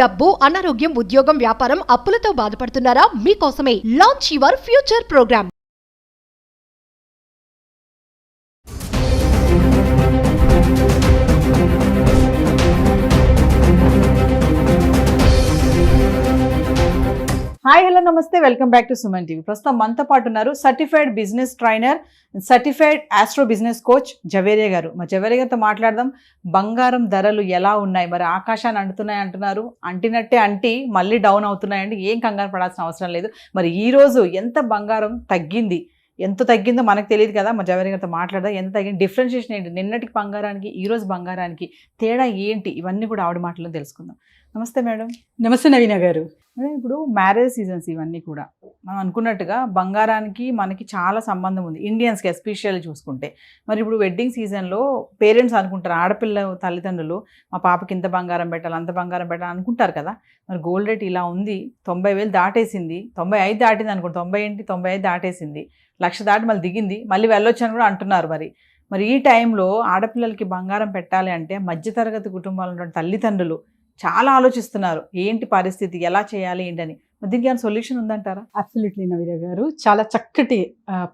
డబ్బు, అనారోగ్యం, ఉద్యోగం, వ్యాపారం, అప్పులతో బాధపడుతున్నారా? మీకోసమే launch your future programme. Hi hello నమస్తే, welcome back to Suman TV. ప్రస్తుతం మనతో పాటు ఉన్నారు certified business trainer, certified astro business coach Javeria గారు. మరి జవేరియా గారితో మాట్లాడదాం. బంగారం ధరలు ఎలా ఉన్నాయి, మరి ఆకాశాన్ని అంటున్నాయి అంటున్నారు, అంటినట్టే అంటి మళ్ళీ డౌన్ అవుతున్నాయండి. ఏం కంగారు పడాల్సిన అవసరం లేదు. మరి ఈ రోజు ఎంత బంగారం తగ్గింది, ఎంత తగ్గిందో మనకు తెలియదు కదా. మా జవేరియా గారితో మాట్లాడదాం. ఎంత తగ్గింది, డిఫరెన్షియేషన్ ఏంటి, నిన్నటికి బంగారానికి ఈ రోజు బంగారానికి తేడా ఏంటి, ఇవన్నీ కూడా ఆవిడ మాటల్లో తెలుసుకుందాం. నమస్తే మేడం. నమస్తే నవీన గారు. ఇప్పుడు మ్యారేజ్ సీజన్స్ ఇవన్నీ కూడా మనం అనుకున్నట్టుగా బంగారానికి మనకి చాలా సంబంధం ఉంది, ఇండియన్స్కి ఎస్పెషల్లీ చూసుకుంటే. మరి ఇప్పుడు వెడ్డింగ్ సీజన్లో పేరెంట్స్ అనుకుంటారు, ఆడపిల్ల తల్లిదండ్రులు మా పాపకి ఇంత బంగారం పెట్టాలి, అంత బంగారం పెట్టాలి అనుకుంటారు కదా. మరి గోల్డ్ రేట్ ఇలా ఉంది, 90,000 దాటేసింది, 95 దాటింది అనుకుంటా, 90 ఏంటి 95 దాటేసింది, 1,00,000 దాటి మళ్ళీ దిగింది, మళ్ళీ వెళ్ళొచ్చు అని కూడా అంటున్నారు. మరి ఈ టైంలో ఆడపిల్లలకి బంగారం పెట్టాలి అంటే మధ్యతరగతి కుటుంబాలు ఉన్న తల్లిదండ్రులు చాలా ఆలోచిస్తున్నారు, ఏంటి పరిస్థితి, ఎలా చేయాలి ఏంటని. దీనికి ఏమైనా సొల్యూషన్ ఉందంటారా? అబ్సల్యూట్లీ నవీన గారు, చాలా చక్కటి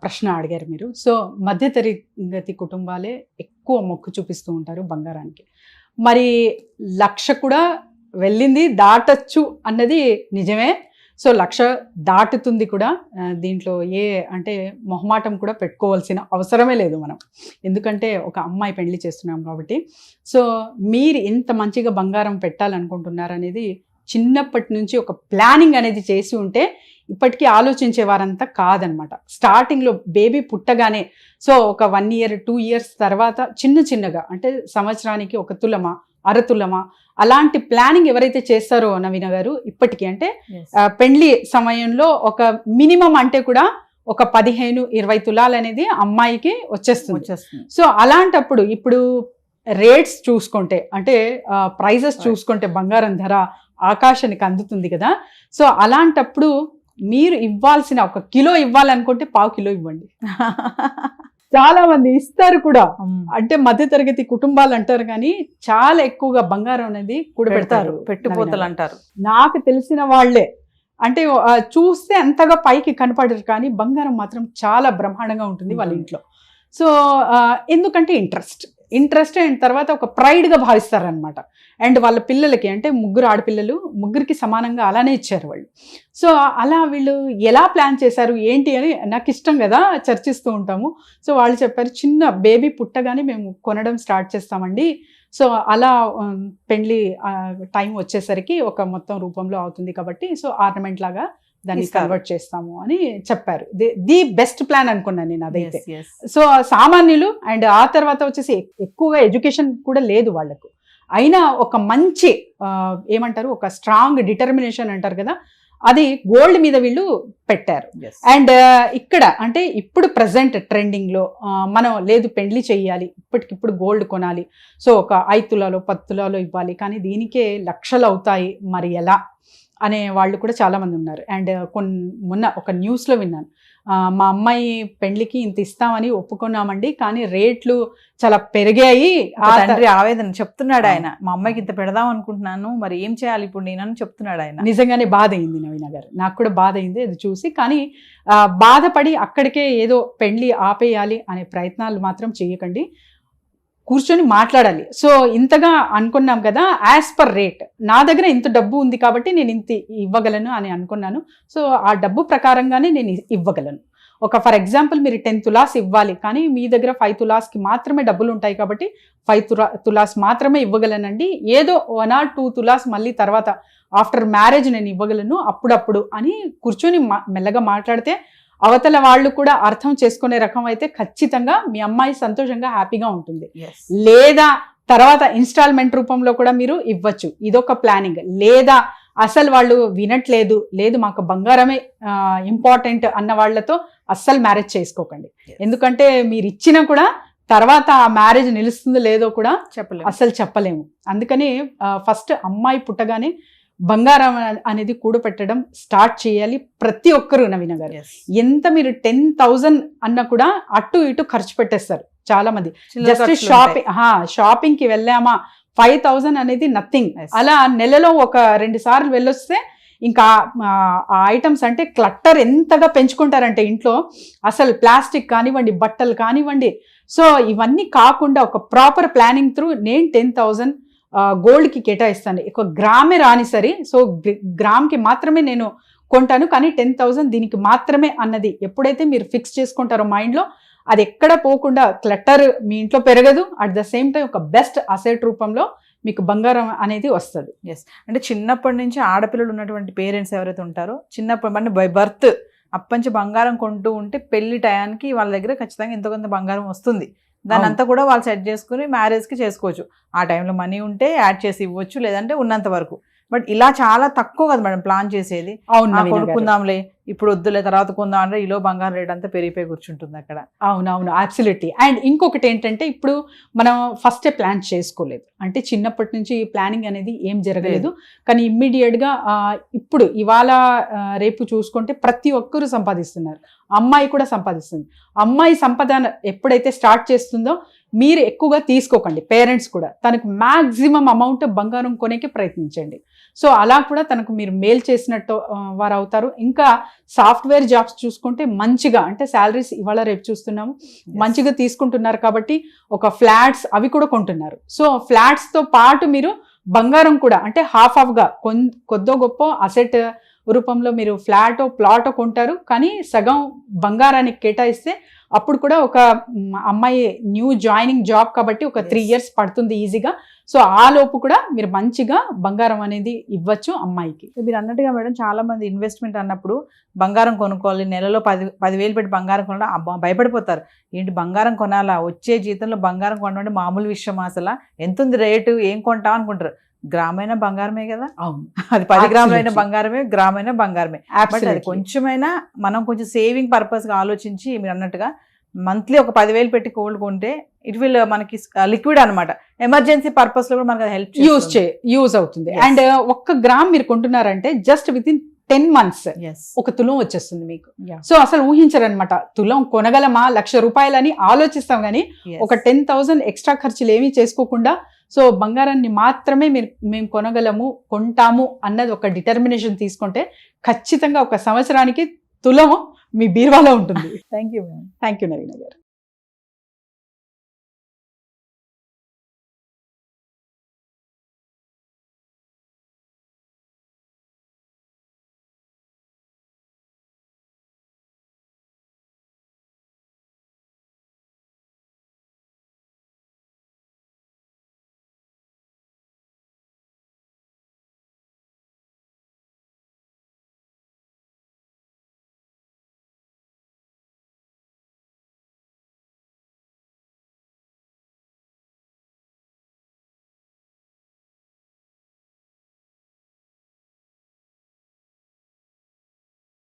ప్రశ్న అడిగారు మీరు. సో మధ్యతరగతి కుటుంబాలే ఎక్కువ మొక్కు చూపిస్తూ ఉంటారు బంగారానికి. మరి 1,00,000 కూడా వెళ్ళింది, దాటచ్చు అన్నది నిజమే. సో 1,00,000 దాటుతుంది కూడా. దీంట్లో అంటే మొహమాటం కూడా పెట్టుకోవాల్సిన అవసరమే లేదు మనం, ఎందుకంటే ఒక అమ్మాయి పెళ్లి చేస్తున్నాం కాబట్టి. సో మీరు ఇంత మంచిగా బంగారం పెట్టాలనుకుంటున్నారనేది చిన్నప్పటి నుంచి ఒక ప్లానింగ్ అనేది చేసి ఉంటే ఇప్పటికీ ఆలోచించేవారంతా కాదనమాట. స్టార్టింగ్లో బేబీ పుట్టగానే, సో ఒక 1 year 2 years తర్వాత చిన్నగా అంటే సంవత్సరానికి 1 తులమా 1/2 తులమా అలాంటి ప్లానింగ్ ఎవరైతే చేస్తారో నవీన గారు, ఇప్పటికీ అంటే పెళ్లి సమయంలో ఒక మినిమం అంటే కూడా ఒక 15-20 తులాలు అనేది అమ్మాయికి వచ్చేస్తుంది. సో అలాంటప్పుడు ఇప్పుడు రేట్స్ చూసుకుంటే, అంటే ప్రైజెస్ చూసుకుంటే బంగారం ధర ఆకాశానికి అందుతుంది కదా. సో అలాంటప్పుడు మీరు ఇవ్వాల్సిన 1 కిలో ఇవ్వాలనుకుంటే 1/2 కిలో ఇవ్వండి. చాలా మంది ఇస్తారు కూడా, అంటే మధ్యతరగతి కుటుంబాలు అంటారు కానీ చాలా ఎక్కువగా బంగారం అనేది కూడా పెడతారు, పెట్టుపోతలు అంటారు. నాకు తెలిసిన వాళ్ళే అంటే చూస్తే అంతగా పైకి కనపడరు కానీ బంగారం మాత్రం చాలా బ్రహ్మాండంగా ఉంటుంది వాళ్ళ ఇంట్లో. సో ఎందుకంటే ఇంట్రెస్ట్ అండ్ తర్వాత ఒక ప్రైడ్గా భావిస్తారనమాట. అండ్ వాళ్ళ పిల్లలకి, అంటే 3 ఆడపిల్లలు, 3కి సమానంగా అలానే ఇచ్చారు వాళ్ళు. సో అలా వీళ్ళు ఎలా ప్లాన్ చేశారు ఏంటి అని నాకు ఇష్టం కదా, చర్చిస్తూ ఉంటాము. సో వాళ్ళు చెప్పారు, చిన్న బేబీ పుట్టగానే మేము కొనడం స్టార్ట్ చేస్తామండి. సో అలా పెళ్లి టైం వచ్చేసరికి ఒక మొత్తం రూపంలో అవుతుంది కాబట్టి సో ఆర్నమెంట్ లాగా దాన్ని కన్వర్ట్ చేస్తాము అని చెప్పారు. ది బెస్ట్ ప్లాన్ అనుకున్నాను నేను అదైతే. సో సామాన్యులు అండ్ ఆ తర్వాత వచ్చేసి ఎక్కువగా ఎడ్యుకేషన్ కూడా లేదు వాళ్ళకు, అయినా ఒక మంచి ఏమంటారు, ఒక స్ట్రాంగ్ డిటర్మినేషన్ అంటారు కదా, అది గోల్డ్ మీద వీళ్ళు పెట్టారు. అండ్ ఇక్కడ అంటే ఇప్పుడు ప్రజెంట్ ట్రెండింగ్లో మనం లేదు పెళ్లి చెయ్యాలి, ఇప్పటికిప్పుడు గోల్డ్ కొనాలి, సో ఒక 5 తులాలో 10 తులాలో ఇవ్వాలి, కానీ దీనికే 1,00,000 అవుతాయి, మరి ఎలా అనే వాళ్ళు కూడా చాలా మంది ఉన్నారు. అండ్ మొన్న ఒక న్యూస్లో విన్నాను, మా అమ్మాయి పెళ్లికి ఇంత ఇస్తామని ఒప్పుకున్నామండి, కానీ రేట్లు చాలా పెరిగాయి. తండ్రి ఆవేదన చెప్తున్నాడు ఆయన, మా అమ్మాయికి ఇంత పెడదాం అనుకుంటున్నాను, మరి ఏం చేయాలి ఇప్పుడు నేను చెప్తున్నాడు ఆయన. నిజంగానే బాధ అయింది నవీన గారు, నాకు కూడా బాధ అయింది అది చూసి. కానీ బాధపడి అక్కడికే ఏదో పెళ్లి ఆపేయాలి అనే ప్రయత్నాలు మాత్రం చేయకండి, కూర్చొని మాట్లాడాలి. సో ఇంతగా అనుకున్నాం కదా, యాజ్ పర్ రేట్ నా దగ్గర ఇంత డబ్బు ఉంది కాబట్టి నేను ఇంత ఇవ్వగలను అని అనుకున్నాను. సో ఆ డబ్బు ప్రకారంగానే నేను ఇవ్వగలను. ఒక ఫర్ ఎగ్జాంపుల్ మీరు 10 తులాస్ ఇవ్వాలి, కానీ మీ దగ్గర 5 తులాస్కి మాత్రమే డబ్బులు ఉంటాయి కాబట్టి 5 తులాస్ మాత్రమే ఇవ్వగలనండి. ఏదో 1 or 2 తులాస్ మళ్ళీ తర్వాత ఆఫ్టర్ మ్యారేజ్ నేను ఇవ్వగలను అప్పుడప్పుడు అని కూర్చొని మెల్లగా మాట్లాడితే అవతల వాళ్ళు కూడా అర్థం చేసుకునే రకం అయితే ఖచ్చితంగా మీ అమ్మాయి సంతోషంగా హ్యాపీగా ఉంటుంది. లేదా తర్వాత ఇన్స్టాల్మెంట్ రూపంలో కూడా మీరు ఇవ్వచ్చు, ఇదొక ప్లానింగ్. లేదా అసలు వాళ్ళు వినట్లేదు, లేదు మాకు బంగారమే ఇంపార్టెంట్ అన్న వాళ్ళతో అస్సలు మ్యారేజ్ చేసుకోకండి. ఎందుకంటే మీరు ఇచ్చినా కూడా తర్వాత ఆ మ్యారేజ్ నిలుస్తుందో లేదో కూడా అసలు చెప్పలేము. అందుకని ఫస్ట్ అమ్మాయి పుట్టగానే బంగారం అనేది కూడపెట్టడం స్టార్ట్ చేయాలి ప్రతి ఒక్కరు. నవీన గారు, ఎంత మీరు 10,000 అన్న కూడా అటు ఇటు ఖర్చు పెట్టేస్తారు చాలా మంది. జస్ట్ షాపింగ్కి వెళ్ళామా 5,000 అనేది నథింగ్. Yes. అలా నెలలో ఒక 2 సార్లు వెళ్ళొస్తే ఇంకా ఆ ఐటమ్స్ అంటే క్లట్టర్ ఎంతగా పెంచుకుంటారంటే ఇంట్లో, అసలు ప్లాస్టిక్ కానివ్వండి, బట్టలు కానివ్వండి. సో ఇవన్నీ కాకుండా ఒక ప్రాపర్ ప్లానింగ్ త్రూ నేను 10,000 గోల్డ్కి కేటాయిస్తాను. ఒక గ్రామే రాని సరే, సో గ్రామ్కి మాత్రమే నేను కొంటాను, కానీ 10,000 దీనికి మాత్రమే అన్నది ఎప్పుడైతే మీరు ఫిక్స్ చేసుకుంటారో మైండ్లో, అది ఎక్కడ పోకుండా క్లట్టర్ మీ ఇంట్లో పెరగదు. అట్ ద సేమ్ టైం ఒక బెస్ట్ అసెట్ రూపంలో మీకు బంగారం అనేది వస్తుంది. ఎస్, అంటే చిన్నప్పటి నుంచి ఆడపిల్లలు ఉన్నటువంటి పేరెంట్స్ ఎవరైతే ఉంటారో, చిన్నప్పటి అంటే బై బర్త్ అప్పంచి బంగారం కొంటూ ఉంటే పెళ్లి టయానికి వాళ్ళ దగ్గర ఖచ్చితంగా ఎంతో కొంత బంగారం వస్తుంది. దాని అంతా కూడా వాళ్ళు సెట్ చేసుకుని మ్యారేజ్కి చేసుకోవచ్చు. ఆ టైంలో మనీ ఉంటే యాడ్ చేసి ఇవ్వచ్చు, లేదంటే ఉన్నంత వరకు. బట్ ఇలా చాలా తక్కువ కదా మేడం ప్లాన్ చేసేది. కొనుక్కుందాంలే, ఇప్పుడు వద్దులే, తర్వాత కొందాం అంటే ఈలో బంగారం రేట్ అంతా పెరిగిపోయి కూర్చుంటుంది అక్కడ. అవునవును, అబ్సల్యూట్లీ. అండ్ ఇంకొకటి ఏంటంటే, ఇప్పుడు మనం ఫస్టే ప్లాన్ చేసుకోలేదు, అంటే చిన్నప్పటి నుంచి ప్లానింగ్ అనేది ఏం జరగలేదు. కానీ ఇమ్మీడియట్గా ఇప్పుడు ఇవాళ రేపు చూసుకుంటే ప్రతి ఒక్కరూ సంపాదిస్తున్నారు, అమ్మాయి కూడా సంపాదిస్తుంది. అమ్మాయి సంపాదన ఎప్పుడైతే స్టార్ట్ చేస్తుందో మీరు ఎక్కువగా తీసుకోకండి, పేరెంట్స్ కూడా తనకు మ్యాక్సిమం అమౌంట్ బంగారం కొనేకి ప్రయత్నించండి. సో అలా కూడా తనకు మీరు మేల్ చేసినట్టు వారు అవుతారు. ఇంకా సాఫ్ట్వేర్ జాబ్స్ చూసుకుంటే మంచిగా, అంటే శాలరీస్ ఇవాళ రేపు చూస్తున్నాము మంచిగా తీసుకుంటున్నారు కాబట్టి ఒక ఫ్లాట్స్ అవి కూడా కొంటున్నారు. సో ఫ్లాట్స్తో పాటు మీరు బంగారం కూడా, అంటే హాఫ్గా కొద్దో గొప్ప అసెట్ రూపంలో మీరు ఫ్లాటో ప్లాటో కొంటారు, కానీ సగం బంగారానికి కేటాయిస్తే అప్పుడు కూడా ఒక అమ్మాయి న్యూ జాయినింగ్ జాబ్ కాబట్టి ఒక 3 years పడుతుంది ఈజీగా. సో ఆ లోపు కూడా మీరు మంచిగా బంగారం అనేది ఇవ్వచ్చు అమ్మాయికి. మీరు అన్నట్టుగా మేడం, చాలా మంది ఇన్వెస్ట్మెంట్ అన్నప్పుడు బంగారం కొనుక్కోవాలి, నెలలో 10,000 పెట్టి బంగారం కొనడం భయపడిపోతారు. ఏంటి బంగారం కొనాలా, వచ్చే జీతంలో బంగారం కొనడం మామూలు విషయం, అసలు ఎంత ఉంది రేటు, ఏం కొంటాం అనుకుంటారు. గ్రామైనా బంగారమే కదా, అవును, అది 10 గ్రాములైన బంగారమే, గ్రామైనా బంగారమే. బట్ అది కొంచెమైనా మనం కొంచెం సేవింగ్ పర్పస్గా ఆలోచించి మీరు అన్నట్టుగా మంత్లీ ఒక 10,000 పెట్టి గోల్డ్ కొంటే ఇట్ విల్ మనకి లిక్విడ్ అనమాట, ఎమర్జెన్సీ పర్పస్ లో కూడా మనకి హెల్ప్ యూజ్ అవుతుంది. అండ్ 1 గ్రామ్ మీరు కొంటున్నారంటే జస్ట్ విత్ ఇన్ 10 months ఒక తులం వచ్చేస్తుంది మీకు. సో అసలు ఊహించరనమాట, తులం కొనగలమా, 1,00,000 రూపాయలని ఆలోచిస్తాం, కానీ ఒక 10,000 ఎక్స్ట్రా ఖర్చులు ఏమీ చేసుకోకుండా సో బంగారాన్ని మాత్రమే మేము కొనగలము, కొంటాము అన్నది ఒక డిటర్మినేషన్ తీసుకుంటే ఖచ్చితంగా ఒక సంవత్సరానికి తులం మీ బీరువాలో ఉంటుంది. థ్యాంక్ యూ నవీన గారు.